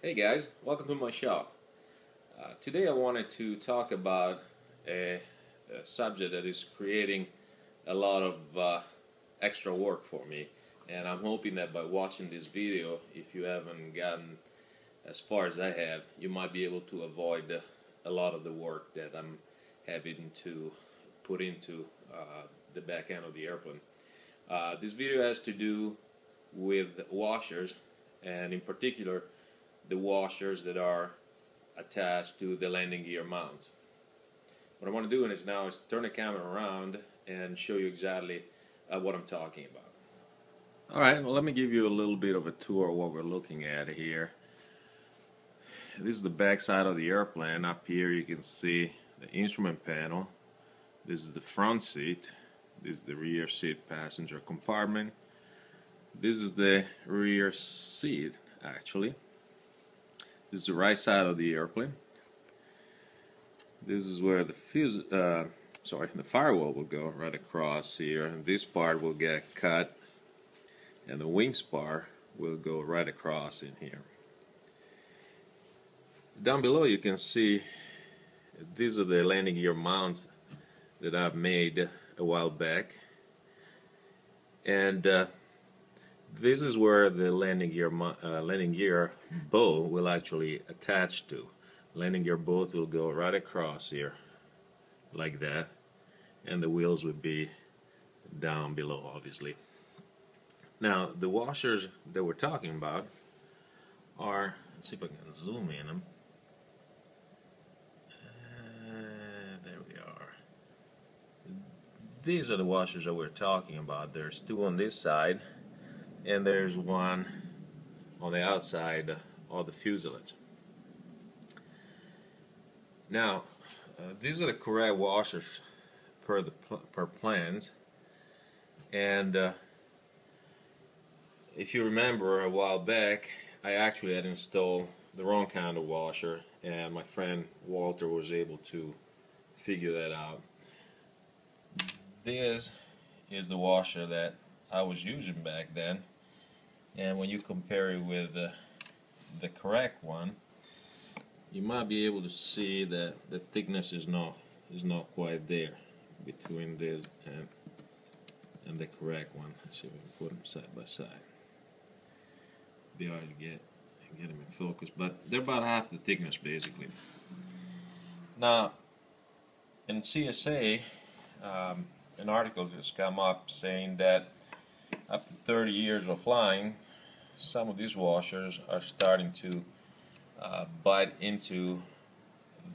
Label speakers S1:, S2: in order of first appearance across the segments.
S1: Hey guys, welcome to my shop. Today I wanted to talk about a subject that is creating a lot of extra work for me, and I'm hoping that by watching this video, if you haven't gotten as far as I have, you might be able to avoid a lot of the work that I'm having to put into the back end of the airplane. This video has to do with washers, and in particular the washers that are attached to the landing gear mount. What I want to do is now is turn the camera around and show you exactly what I'm talking about. Alright, well, let me give you a little bit of a tour of what we're looking at here. This is the back side of the airplane. Up here you can see the instrument panel. This is the front seat. This is the rear seat passenger compartment. This is the rear seat, actually. This is the right side of the airplane. This is where the the firewall will go right across here, and this part will get cut, and the wing spar will go right across in here. Down below you can see these are the landing gear mounts that I've made a while back, and this is where the landing gear bow will actually attach to. Landing gear bolt will go right across here like that, and the wheels would be down below, obviously. Now the washers that we're talking about are, let's see if I can zoom in them. There we are. These are the washers that we're talking about. There's two on this side, and there's one on the outside of the fuselage. Now, these are the correct washers per plans, and if you remember a while back, I actually had installed the wrong kind of washer, and my friend Walter was able to figure that out. This is the washer that I was using back then, and when you compare it with the correct one, you might be able to see that the thickness is not quite there between this and the correct one. Let's see if we can put them side by side. Be hard to get them in focus, but they're about half the thickness basically. Now, in CSA, an article has come up saying that after 30 years of flying, some of these washers are starting to bite into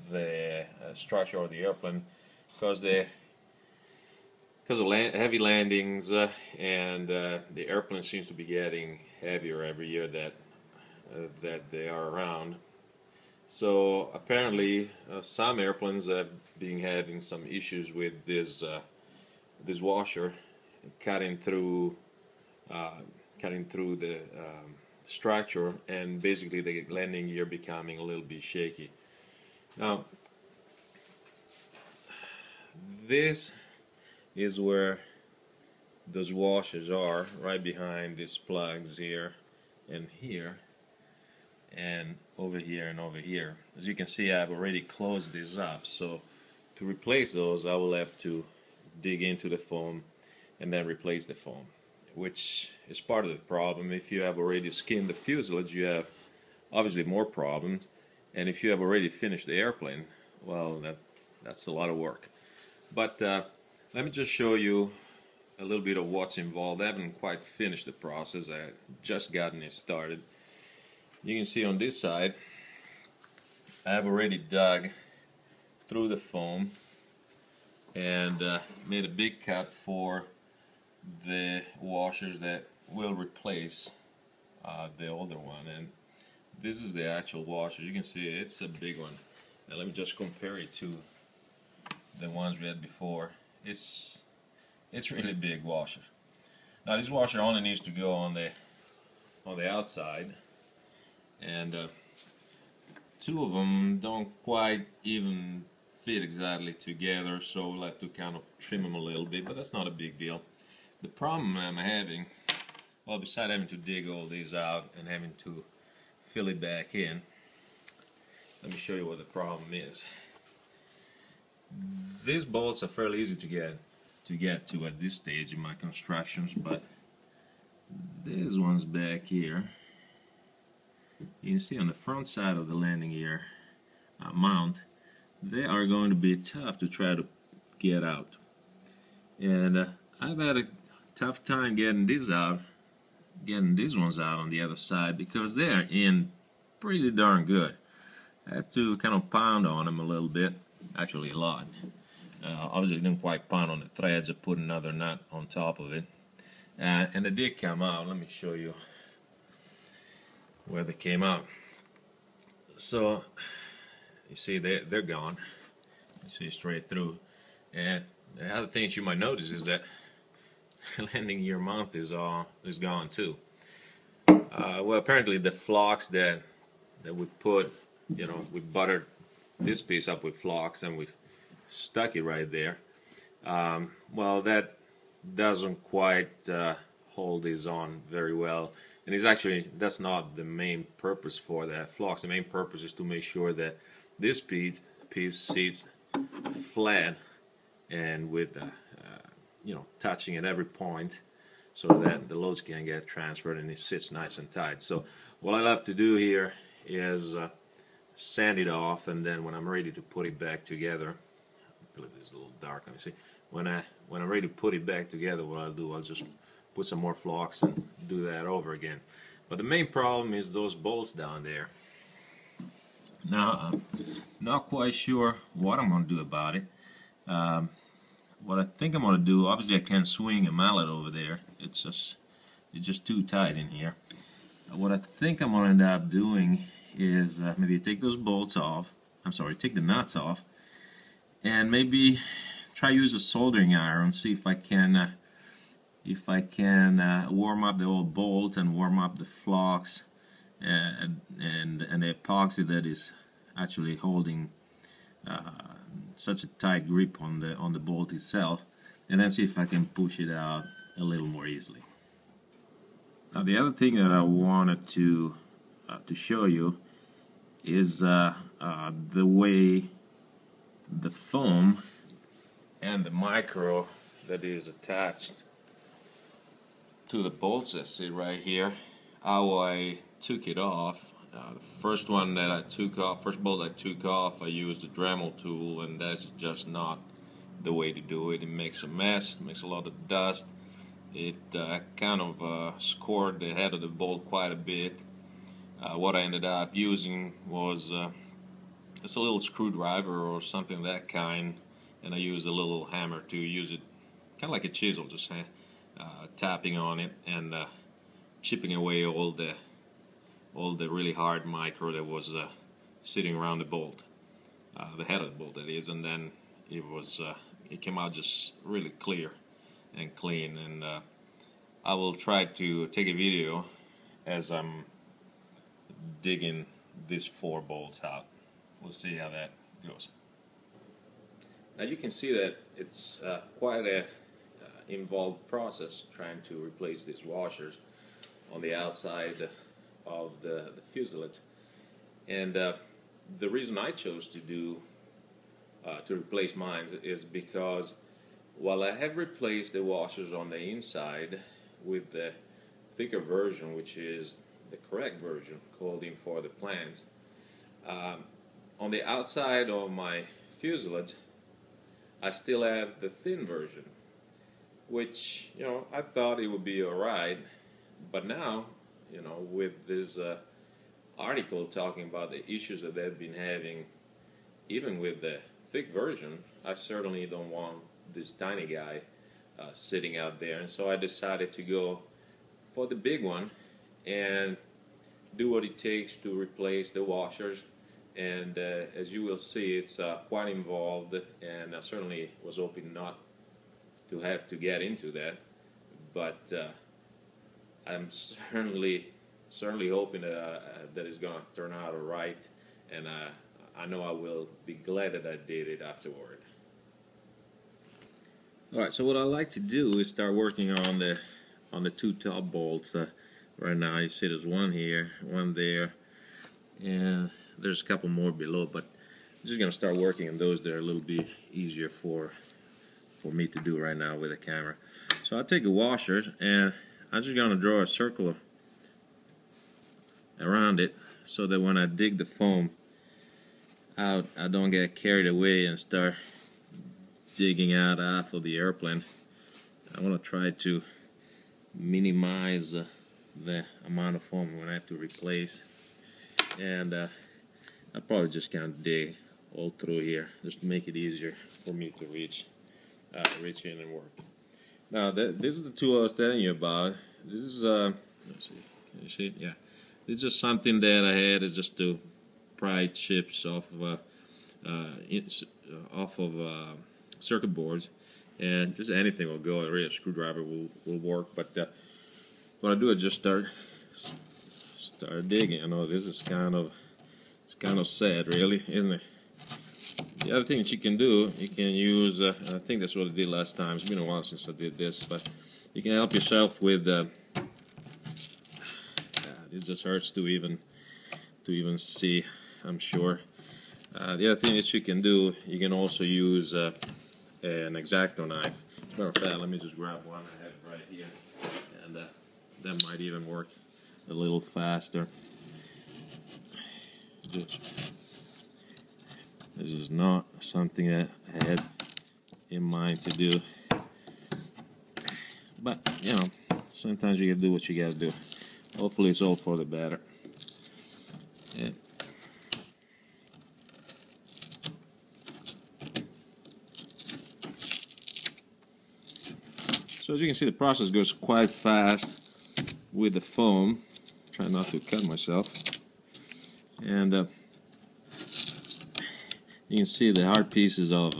S1: the structure of the airplane because of heavy landings, and the airplane seems to be getting heavier every year that they are around. So apparently some airplanes have been having some issues with this washer cutting through the structure, and basically the landing gear becoming a little bit shaky. Now, this is where those washers are, right behind these plugs here and here and over here and over here. As you can see, I've already closed this up, so to replace those I will have to dig into the foam and then replace the foam, which is part of the problem. If you have already skinned the fuselage, you have obviously more problems, and if you have already finished the airplane, well, that's a lot of work. But let me just show you a little bit of what's involved. I haven't quite finished the process. I just gotten it started. You can see on this side I have already dug through the foam and made a big cut for the washers that will replace the older one, and this is the actual washer. You can see it's a big one. Now let me just compare it to the ones we had before. It's really big washer. Now this washer only needs to go on the outside, and two of them don't quite even fit exactly together, so we'll have to kind of trim them a little bit, but that's not a big deal. The problem I'm having, well, besides having to dig all these out and having to fill it back in. Let me show you what the problem is. These bolts are fairly easy to get to at this stage in my constructions, but this one's back here. You can see on the front side of the landing gear mount, they are going to be tough to try to get out. And I've had a tough time getting these ones out on the other side because they're in pretty darn good. I had to kind of pound on them a little bit, actually a lot. Obviously didn't quite pound on the threads. I put another nut on top of it, and they did come out. Let me show you where they came out. So you see they're gone. You see straight through. And the other things you might notice is that landing gear mount is gone too. Well, apparently the flocks that we put, you know, we buttered this piece up with flocks and we stuck it right there. Well, that doesn't quite hold these on very well, and that's not the main purpose for that flocks. The main purpose is to make sure that this piece sits flat and with you know, touching at every point so that the loads can get transferred and it sits nice and tight. So what I have to do here is sand it off, and then when I'm ready to put it back together, I believe it's a little dark, let me see. When I'm ready to put it back together, what I'll do, I'll just put some more flocks and do that over again. But the main problem is those bolts down there. Now, I'm not quite sure what I'm going to do about it. What I think I'm going to do, obviously I can't swing a mallet over there. It's just too tight in here. What I think I'm going to end up doing is maybe take those bolts off. Take the nuts off, and maybe try use a soldering iron. See if I can warm up the old bolt and warm up the flocks and the epoxy that is actually holding such a tight grip on the bolt itself, and then see if I can push it out a little more easily. Now, the other thing that I wanted to show you is the way the foam and the micro that is attached to the bolts that sit right here, how I took it off. The first one that I took off, first bolt I took off, I used a Dremel tool, and that's just not the way to do it. It makes a mess, makes a lot of dust. It kind of scored the head of the bolt quite a bit. What I ended up using was just a little screwdriver or something of that kind, and I used a little hammer to use it, kind of like a chisel, just tapping on it and chipping away all the really hard micro that was sitting around the bolt, the head of the bolt that is, and then it came out just really clear and clean. And I will try to take a video as I'm digging these 4 bolts out. We'll see how that goes. Now you can see that it's quite a involved process trying to replace these washers on the outside of the fuselage, and the reason I chose to replace mine is because while I have replaced the washers on the inside with the thicker version, which is the correct version called in for the plans, on the outside of my fuselage I still have the thin version, which, you know, I thought it would be alright, but now, you know, with this article talking about the issues that they've been having even with the thick version, I certainly don't want this tiny guy sitting out there, and so I decided to go for the big one and do what it takes to replace the washers. And as you will see, it's quite involved, and I certainly was hoping not to have to get into that, but I'm certainly hoping that it's going to turn out all right, and I know I will be glad that I did it afterward. Alright, so what I like to do is start working on the 2 top bolts. Right now you see there's one here, one there. and there's a couple more below, but I'm just gonna start working on those that are a little bit easier for me to do right now with a camera. So I'll take the washers and I'm just gonna draw a circle around it so that when I dig the foam out, I don't get carried away and start digging out half of the airplane. I want to try to minimize the amount of foam I'm going to have to replace, and I'll probably just kind of dig all through here just to make it easier for me to reach in and work. Now this is the tool I was telling you about. This is let's see, can you see it? Yeah, this is just something that I had is just to pry chips off of circuit boards, and just anything will go. Really, a screwdriver will work. But what I do is just start digging. I know this is kind of sad, really, isn't it? The other thing that you can do, you can use. I think that's what I did last time. It's been a while since I did this, but you can help yourself with. It just hurts to even see, I'm sure. The other thing that you can do, you can also use an X-Acto knife. As a matter of fact, let me just grab one I have right here, and that might even work a little faster. This is not something that I had in mind to do, but you know, sometimes you gotta do what you gotta do. Hopefully it's all for the better. And so as you can see, the process goes quite fast with the foam. Try not to cut myself. And you can see the hard pieces of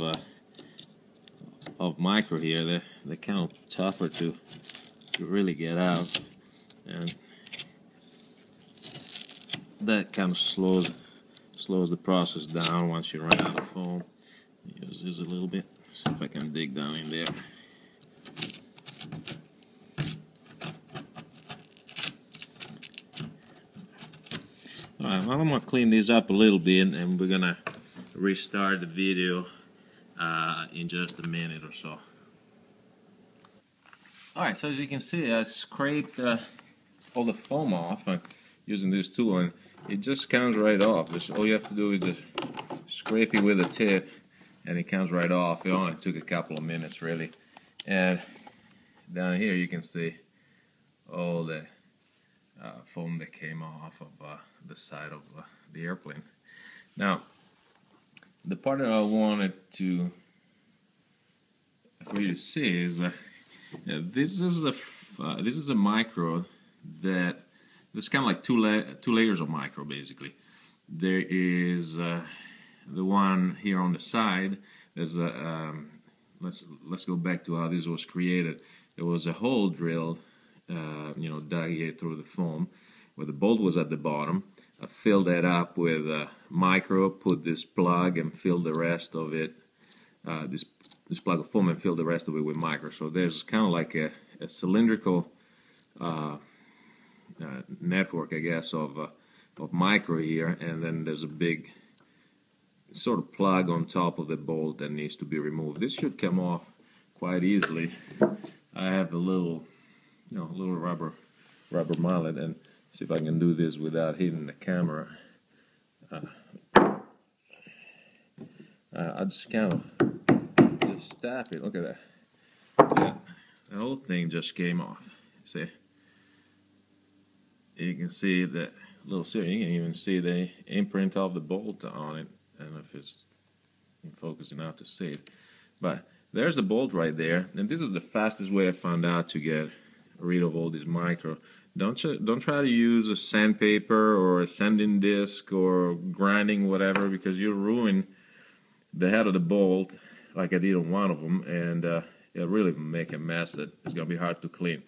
S1: micro here. They're kind of tougher to really get out, and that kind of slows the process down once you run out of foam. Use this a little bit. See if I can dig down in there. Alright, well, I'm going to clean these up a little bit, and we're going to restart the video in just a minute or so. Alright, so as you can see, I scraped all the foam off using this tool, and it just comes right off. All you have to do is just scrape it with a tip, and it comes right off. It only took a couple of minutes, really. And down here you can see all the foam that came off of the side of the airplane. Now, the part that I wanted for you to see is this is a micro that this is kind of like two layers of micro, basically. There is the one here on the side. There's a let's go back to how this was created. There was a hole drilled, dug here through the foam, where the bolt was at the bottom. I filled that up with micro, put this plug, and filled the rest of it. This plug of foam, and filled the rest of it with micro. So there's kind of like a cylindrical network, I guess, of micro here, and then there's a big sort of plug on top of the bolt that needs to be removed. This should come off quite easily. I have a little rubber mallet, and see if I can do this without hitting the camera. I just kind of just tap it. Look at that. Yeah, the whole thing just came off. See? You can see that little seal. You can even see the imprint of the bolt on it. I don't know if it's in focus enough to see it, but there's the bolt right there. And this is the fastest way I found out to get rid of all this micro. Don't try to use a sandpaper or a sanding disc or grinding whatever, because you'll ruin the head of the bolt like I did on one of them, and it'll really make a mess that it's going to be hard to clean.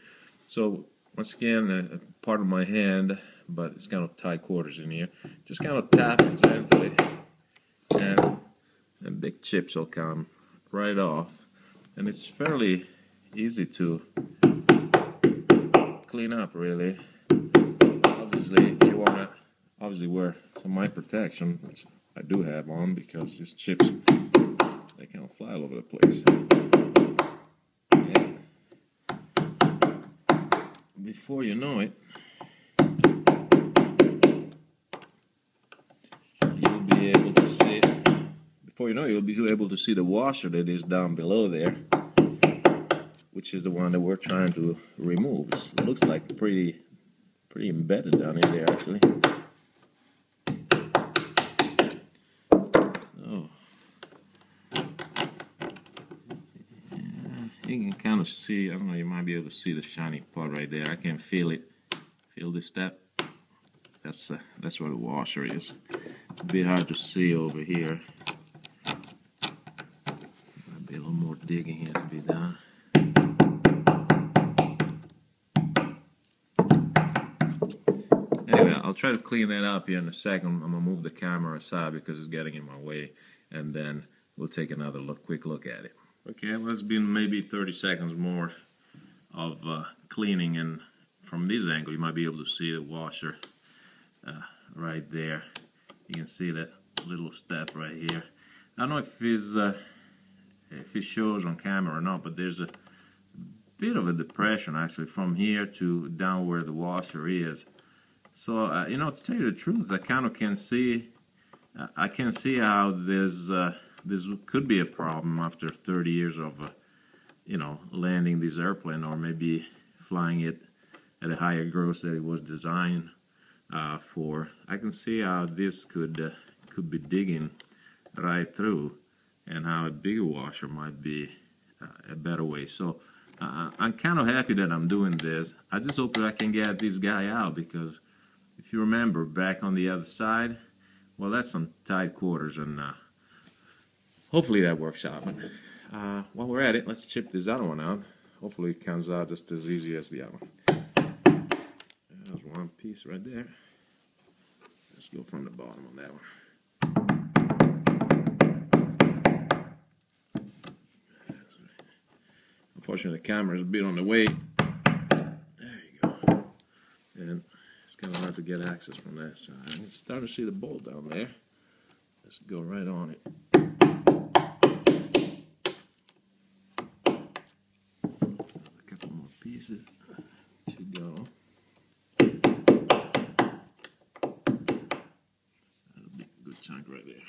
S1: So once again, part of my hand, but it's kind of tight quarters in here. Just kind of tap it gently, and big chips will come right off. And it's fairly easy to clean up, really. Obviously, you want to obviously wear some eye protection, which I do have on because these chips, they kind of fly all over the place. And before you know it, you'll be able to see. Before you know it, you'll be able to see the washer that is down below there, which is the one that we're trying to remove. It looks like pretty embedded down in there actually. So yeah, you can kind of see. I don't know. You might be able to see the shiny part right there. I can feel it. Feel this step. That's where the washer is. It's a bit hard to see over here. Might be a little more digging here to be done. Anyway, I'll try to clean that up here in a second. I'm gonna move the camera aside because it's getting in my way, and then we'll take another quick look at it. Okay, well, it's been maybe 30 seconds more of cleaning, and from this angle you might be able to see the washer right there. You can see that little step right here. I don't know if it shows on camera or not, but there's a bit of a depression actually from here to down where the washer is. So you know, to tell you the truth, I kind of can see. I can see how this could be a problem after 30 years of you know, landing this airplane, or maybe flying it at a higher gross that it was designed for. I can see how this could be digging right through, and how a bigger washer might be a better way. So I'm kind of happy that I'm doing this. I just hope that I can get this guy out, because if you remember back on the other side, well, that's some tight quarters, and hopefully that works out. But while we're at it, let's chip this other one out. Hopefully it comes out just as easy as the other one. There's one piece right there. Let's go from the bottom on that one. Unfortunately, the camera is a bit on the way. There you go. And it's kind of hard to get access from that side. It's starting to see the bolt down there. Let's go right on it. There's a couple more pieces to go. That'll be a good chunk right there.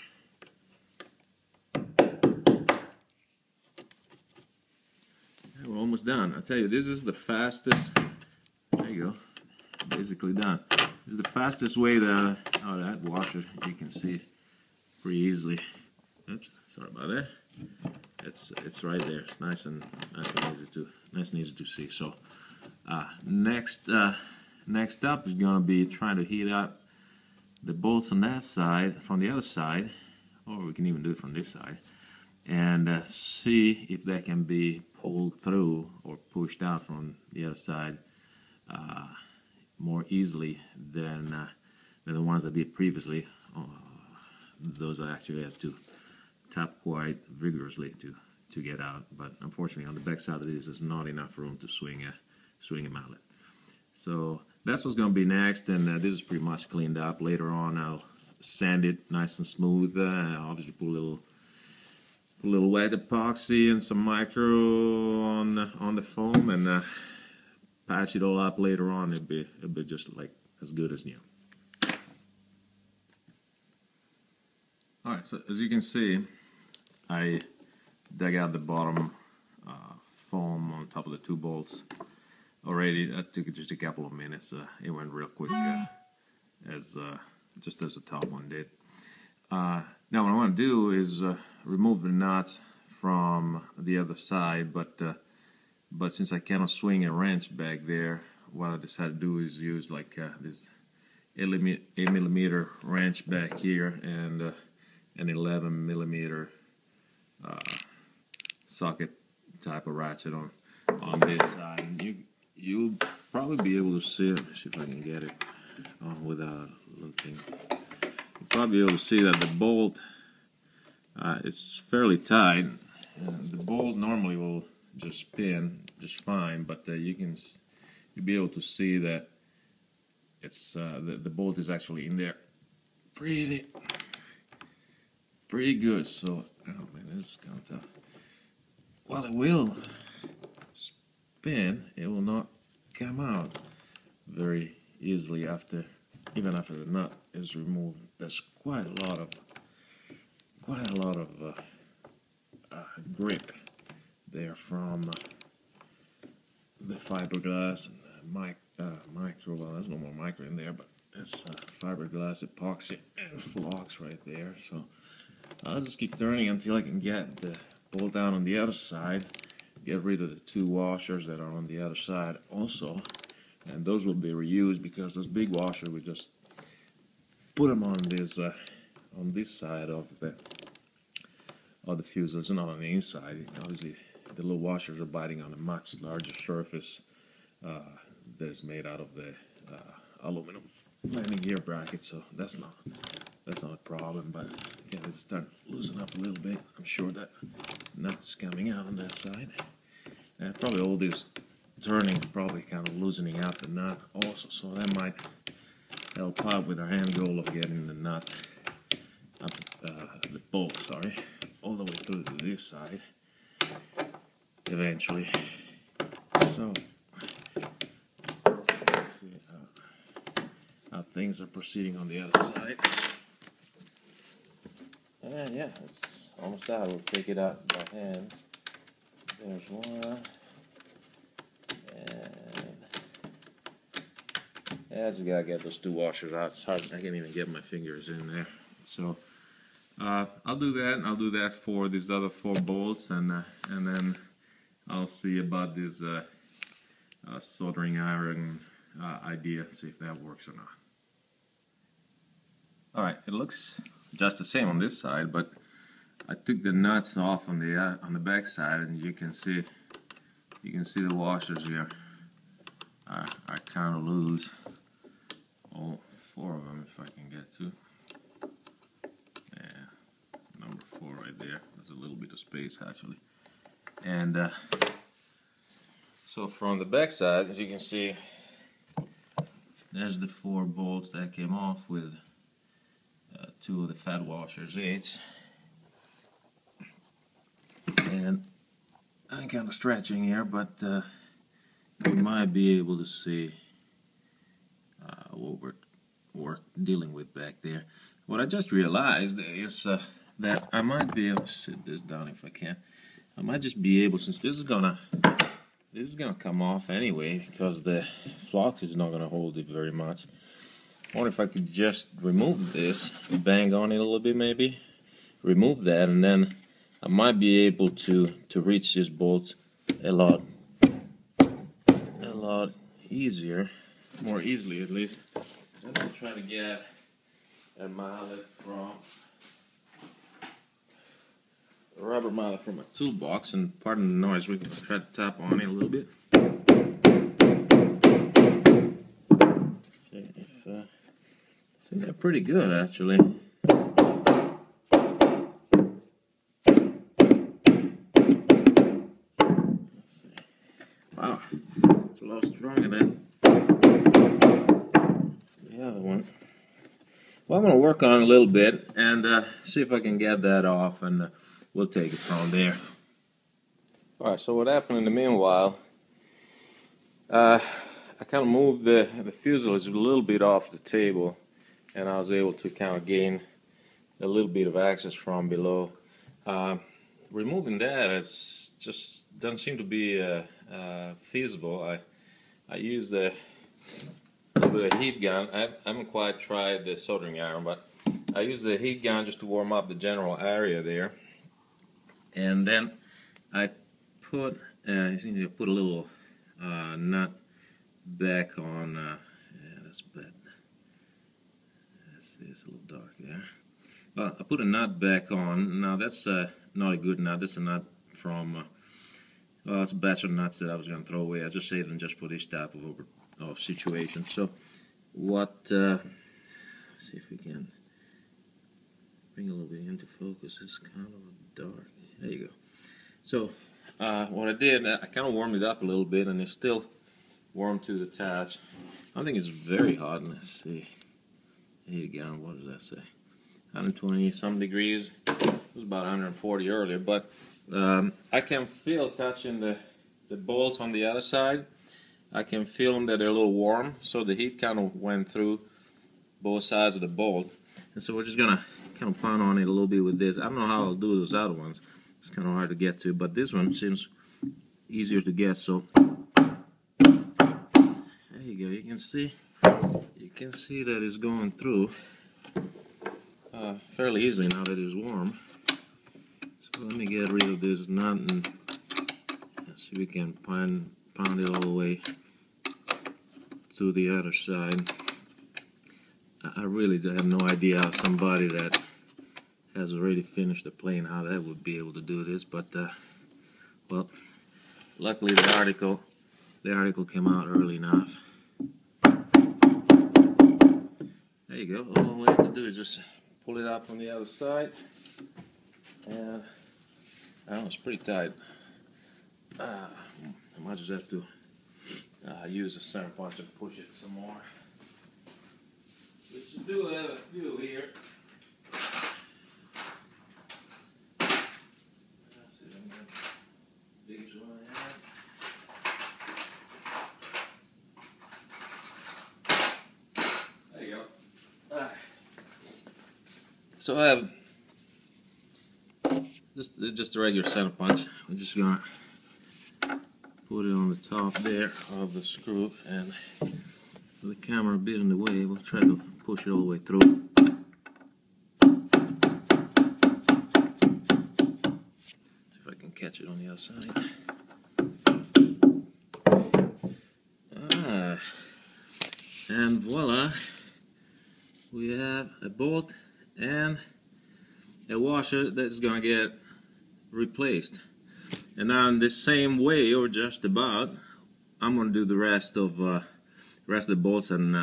S1: We're almost done. I tell you, this is the fastest. There you go. Basically done. This is the fastest way to. Oh, that washer, you can see pretty easily. Oops, sorry about that. It's right there. It's nice and easy to see. So next up is gonna be trying to heat up the bolts on that side from the other side, or we can even do it from this side, and see if that can be pulled through or pushed out from the other side more easily than the ones I did previously. Those I actually had to tap quite vigorously to get out, but unfortunately on the back side of this there's not enough room to swing a mallet. So that's what's going to be next, and this is pretty much cleaned up. Later on I'll sand it nice and smooth. Obviously put a little wet epoxy and some micro on the foam, and patch it all up later on. It'll be just like as good as new. Alright, so as you can see, I dug out the bottom foam on top of the two bolts already. That took just a couple of minutes. It went real quick, just as the top one did. Now what I want to do is remove the nuts from the other side, but since I cannot swing a wrench back there, what I decided to do is use like this 8mm wrench back here, and an 11mm socket type of ratchet on this side. And you'll probably be able to see it. Let's see if I can get it on without looking. You'll probably be able to see that the bolt is fairly tight. The bolt normally will just spin just fine, but you'll be able to see that it's the bolt is actually in there pretty good. So, oh man, this is kind of tough. While it will spin, it will not come out very easily even after the nut is removed. There's quite a lot of grip there from the fiberglass and micro. Well, there's no more micro in there, but it's fiberglass, epoxy, and flux right there. So I'll just keep turning until I can get the bolt down on the other side. Get rid of the 2 washers that are on the other side also, and those will be reused because those big washers we just put them on this side of the fuselage, not on the inside. Obviously, the little washers are biting on a much larger surface that is made out of the aluminum landing gear bracket, so that's not a problem. But okay, let's start loosen up a little bit. I'm sure that nut's coming out on that side. Probably all this turning probably kind of loosening up the nut also, so that might help out with our end goal of getting the nut the bolt, sorry, all the way through to this side eventually. So let's see how things are proceeding on the other side. And yeah, it's almost out. We'll take it out by hand. There's one. And as we gotta get those 2 washers out, it's hard. I can't even get my fingers in there. So I'll do that. I'll do that for these other 4 bolts, and then I'll see about this soldering iron idea. See if that works or not. All right, it looks just the same on this side, but I took the nuts off on the back side, and you can see the washers here are kind of loose. All 4 of them, if I can get to. Yeah, number 4 right there. There's a little bit of space actually. And so from the back side, as you can see, there's the 4 bolts that came off with 2 of the fat washers each. And I'm kind of stretching here, but you might be able to see what we're dealing with back there. What I just realized is that I might be able to sit this down if I can. I might just be able, since this is gonna come off anyway, because the flux is not gonna hold it very much. I wonder if I could just remove this, bang on it a little bit maybe, remove that, and then I might be able to reach this bolt a lot easier, more easily at least. I'm going to try to get a mallet from a rubber mallet from a toolbox, and pardon the noise, we can try to tap on it a little bit. See, they're pretty good actually. Wow, it's a lot stronger than the other one. Well, I'm going to work on it a little bit and see if I can get that off, and we'll take it from there. Alright, so what happened in the meanwhile, I kind of moved the fuselage a little bit off the table, and I was able to kind of gain a little bit of access from below. Removing that just doesn't seem to be feasible. I used a little bit of heat gun. I haven't quite tried the soldering iron, but I used the heat gun just to warm up the general area there. And then I put a little nut back on. Yeah, that's bad. It's a little dark there. Well, I put a nut back on. Now that's not a good nut. This is a nut from it's a batch of nuts that I was going to throw away. I just saved them just for this type of situation. So what? Let's see if we can bring a little bit into focus. It's kind of dark. There you go. So what I did, I kind of warmed it up a little bit, and it's still warm to the touch. I think it's very hot. Let's see. Here you go, what does that say? 120 some degrees. It was about 140 earlier, but I can feel touching the bolts on the other side. I can feel them that they're a little warm, so the heat kind of went through both sides of the bolt. And so we're just gonna kind of pound on it a little bit with this. I don't know how I'll do those other ones. It's kind of hard to get to, but this one seems easier to get. So there you go. You can see that it's going through fairly easily now that it's warm. So let me get rid of this nut and see if we can pound it all the way to the other side. I really have no idea how somebody that has already finished the plane, how that would be able to do this, but well, luckily the article came out early enough. There you go. All we have to do is just pull it out from the other side, and I don't know, it's pretty tight. I might just have to use a center punch and push it some more. Which you do have a few here. That's it, I'm going to biggest one I have. There you go. So I have just a regular center punch. We're just going to put it on the top there of the screw, and with the camera a bit in the way, we'll try to push it all the way through. See if I can catch it on the outside. And voila, we have a bolt and a washer that's going to get replaced. And now in the same way, or just about, I'm going to do the rest of the bolts, and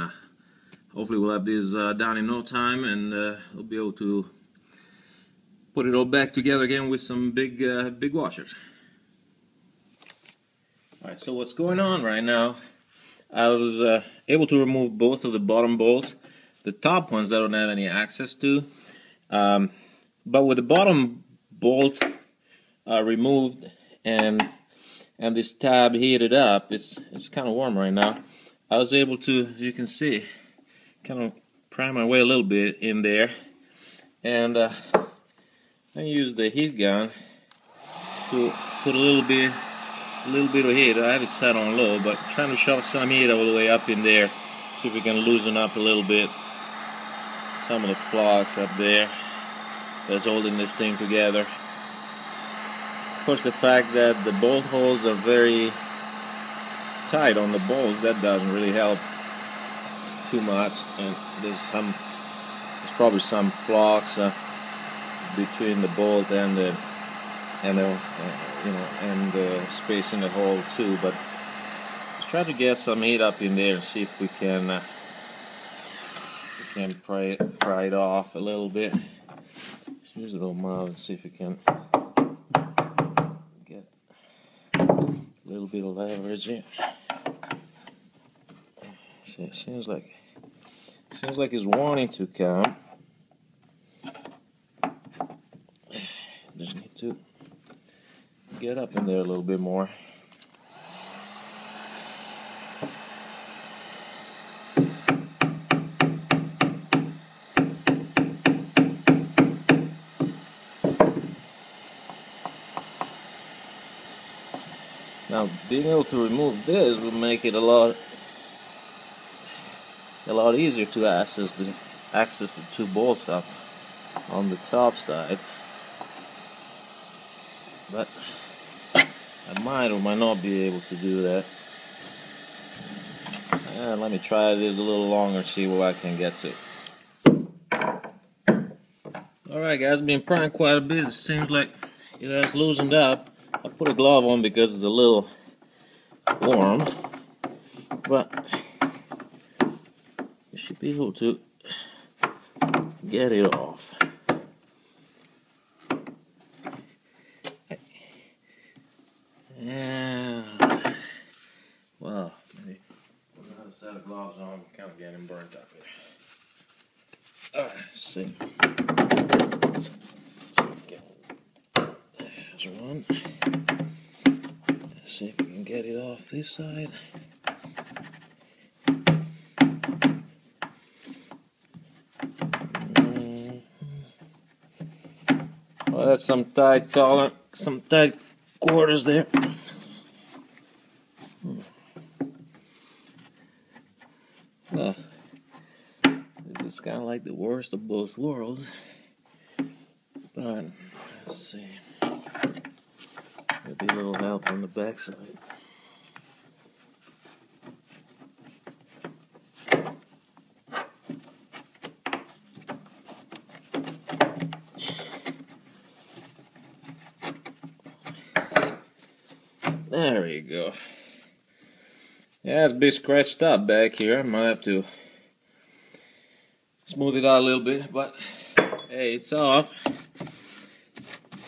S1: hopefully we'll have this done in no time, and we'll be able to put it all back together again with some big washers. Alright, so what's going on right now, I was able to remove both of the bottom bolts. The top ones I don't have any access to, but with the bottom bolt removed and this tab heated up, it's kind of warm right now. I was able to, as you can see, kind of pry my way a little bit in there, and I used the heat gun to put a little bit of heat. I have it set on low, but trying to shove some heat all the way up in there, see if we can loosen up a little bit some of the flux up there that's holding this thing together. Of course, the fact that the bolt holes are very tight on the bolt, that doesn't really help too much, and there's probably some flux between the bolt and the space in the hole too. But let's try to get some heat up in there and see if we can pry it off a little bit. Just use a little mouth and see if we can get a little bit of leverage in. See, it seems like it's wanting to come. Just need to get up in there a little bit more. Now, being able to remove this will make it a lot easier to access the two bolts up on the top side. But I might or might not be able to do that. Let me try this a little longer, see what I can get to. Alright guys, been prying quite a bit. It seems like it has loosened up. I put a glove on because it's a little warm, but you should be able to get it off. Yeah. Well, maybe put another set of gloves on. I'm kind of getting burnt up here. Let's see. There's one. Let's see if we can get it off this side. Well, that's some tight quarters there. This is kind of like the worst of both worlds. But let's see. Maybe a little help on the backside. There you go. Yeah, it's a bit scratched up back here. I might have to smooth it out a little bit, but hey, it's off.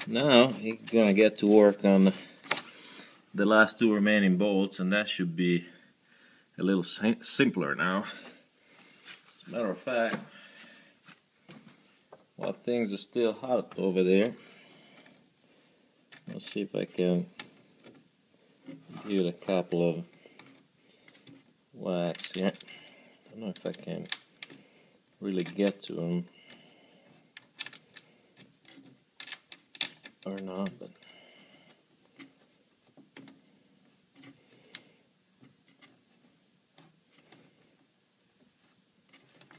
S1: Now you're gonna get to work on the last two remaining bolts, and that should be a little simpler now. As a matter of fact, while things are still hot over there, let's see if I can give it a couple of whacks here. I don't know if I can really get to them or not, but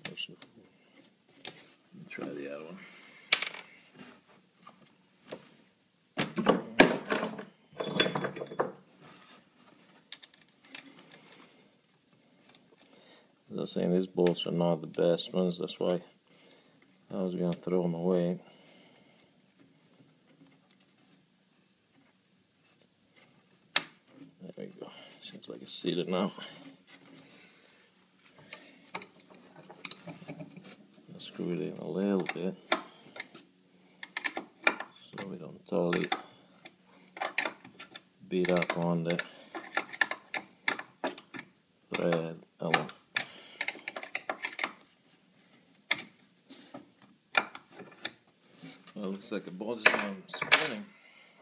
S1: let me try the other one. As I was saying, these bolts are not the best ones, that's why I was going to throw them away. There we go. Seems like it's seated now. I'll screw it in a little bit so we don't totally beat up on the thread element. Well, looks like the bolt is spinning.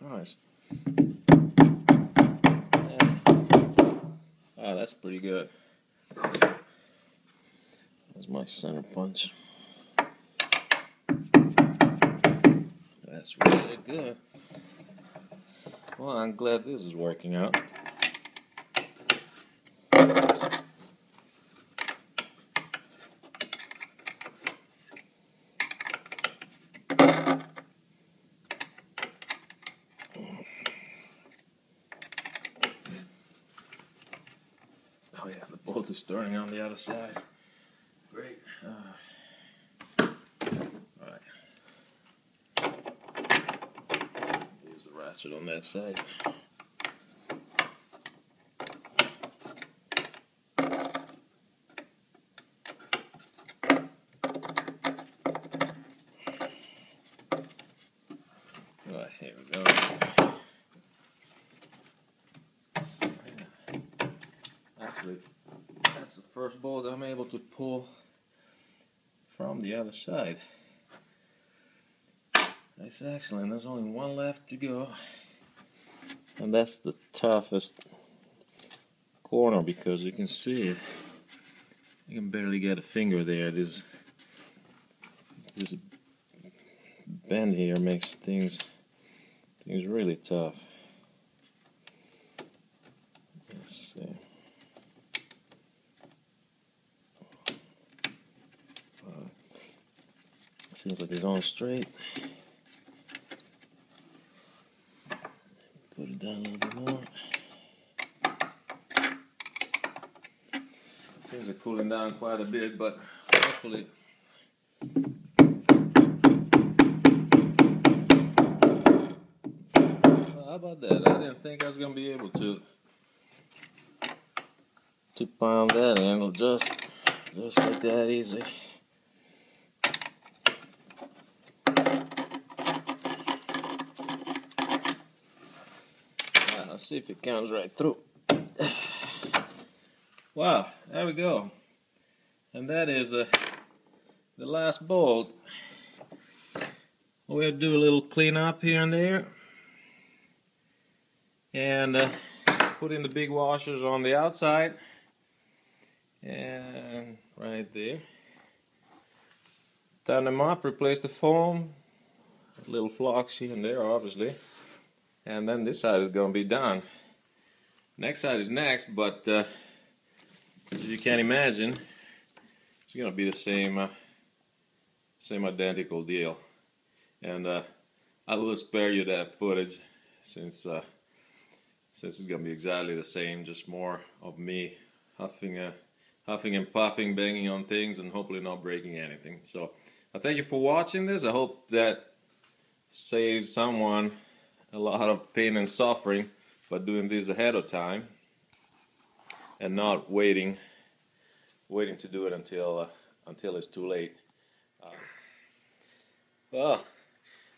S1: Nice. Oh, that's pretty good. That's my center punch. That's really good. Well, I'm glad this is working out. Oh yeah, the bolt is turning on the other side. Great. Alright. Use the ratchet on that side. Alright, here we go. Actually, that's the first bolt I'm able to pull from the other side. That's excellent. There's only one left to go, and that's the toughest corner because you can see it. You can barely get a finger there. This bend here makes things really tough. Let's see. Seems like it's on straight. Put it down a little bit more. Things are cooling down quite a bit, but hopefully well, how about that? I didn't think I was gonna be able to pound that angle just like that easy. Let's see if it comes right through. Wow, there we go. And that is the last bolt. We'll do a little cleanup here and there, and put in the big washers on the outside, and right there. Turn them up, replace the foam, a little flux here and there, obviously, and then this side is going to be done. Next side is next, but as you can imagine, it's going to be the same identical deal. And I will spare you that footage since it's going to be exactly the same, just more of me huffing and puffing, banging on things, and hopefully not breaking anything. So I thank you for watching this. I hope that saves someone a lot of pain and suffering by doing this ahead of time and not waiting to do it until it's too late. Well,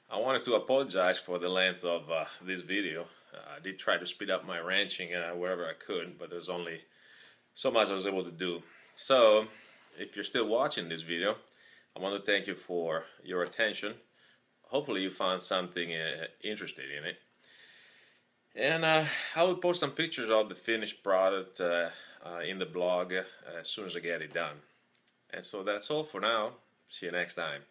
S1: I wanted to apologize for the length of this video. I did try to speed up my ranching wherever I could, but there's only so much I was able to do. So, if you're still watching this video, I want to thank you for your attention. Hopefully you found something interesting in it. And I will post some pictures of the finished product in the blog as soon as I get it done. And so that's all for now. See you next time.